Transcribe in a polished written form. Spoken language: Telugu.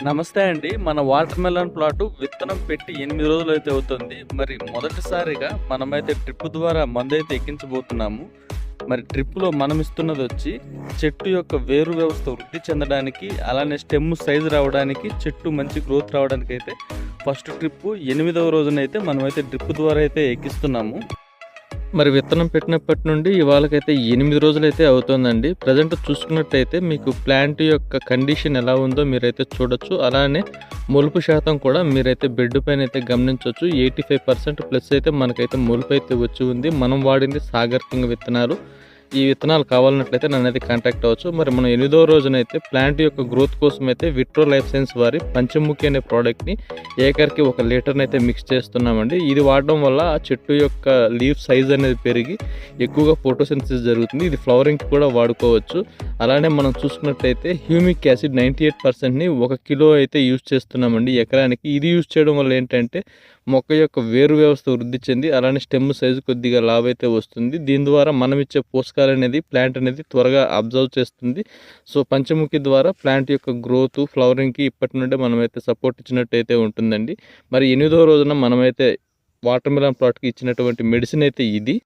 నమస్తే అండి. మన వాటర్ మెలన్ ప్లాటు విత్తనం పెట్టి 8 రోజులైతే అవుతుంది. మరి మొదటిసారిగా మనమైతే డ్రిప్ ద్వారా మందైతే ఎక్కించబోతున్నాము. మరి డ్రిప్‌లో మనమిస్తున్నదొచ్చి చెట్టు యొక్క వేరు వ్యవస్థ వృద్ధి చెందడానికి, అలానే స్టెమ్ సైజ్ రావడానికి, చెట్టు మంచి గ్రోత్ రావడానికైతే ఫస్ట్ ట్రిప్పు 8వ రోజునైతే మనమైతే డ్రిప్ ద్వారా అయితే ఎక్కిస్తున్నాము. మరి విత్తనం పెట్టినప్పటి నుండి ఇవాళకైతే 8 రోజులైతే అవుతుందండి. ప్రజెంట్ చూసుకున్నట్టయితే మీకు ప్లాంట్ యొక్క కండిషన్ ఎలా ఉందో మీరైతే చూడొచ్చు. అలానే మొలుపు శాతం కూడా మీరైతే బెడ్ పైన అయితే గమనించవచ్చు. 85% ప్లస్ అయితే మనకైతే మొలుపు అయితే వచ్చి ఉంది. మనం వాడింది సాగర్ కింగ్ విత్తనాలు. ఈ విత్తనాలు కావాలన్నట్లయితే నన్నైతే కాంటాక్ట్ అవ్వచ్చు. మరి మనం 8వ రోజునైతే ప్లాంట్ యొక్క గ్రోత్ కోసం అయితే విట్రో లైఫ్ సైన్స్ వారి పంచముఖి అనే ప్రోడక్ట్ని ఏకర్కి 1 లీటర్ని అయితే మిక్స్ చేస్తున్నామండి. ఇది వాడడం వల్ల ఆ చెట్టు యొక్క లీఫ్ సైజ్ అనేది పెరిగి ఎక్కువగా ఫోటోసింథసిస్ జరుగుతుంది. ఇది ఫ్లవరింగ్కి కూడా వాడుకోవచ్చు. అలానే మనం చూసుకున్నట్లయితే హ్యూమిక్ యాసిడ్ 98%ని 1 కిలో అయితే యూజ్ చేస్తున్నామండి ఎకరానికి. ఇది యూజ్ చేయడం వల్ల ఏంటంటే మొక్క యొక్క వేరు వ్యవస్థ వృద్ధి చెంది అలానే స్టెమ్ సైజు కొద్దిగా లావైతే వస్తుంది. దీని ద్వారా మనం ఇచ్చే పోషకాలు అనేది ప్లాంట్ అనేది త్వరగా అబ్జర్వ్ చేస్తుంది. సో పంచముఖి ద్వారా ప్లాంట్ యొక్క గ్రోత్ ఫ్లవరింగ్కి ఇప్పటి నుండే మనమైతే సపోర్ట్ ఇచ్చినట్టయితే ఉంటుందండి. మరి 8వ రోజున మనమైతే వాటర్ మెలన్ ప్లాట్కి ఇచ్చినటువంటి మెడిసిన్ అయితే ఇది.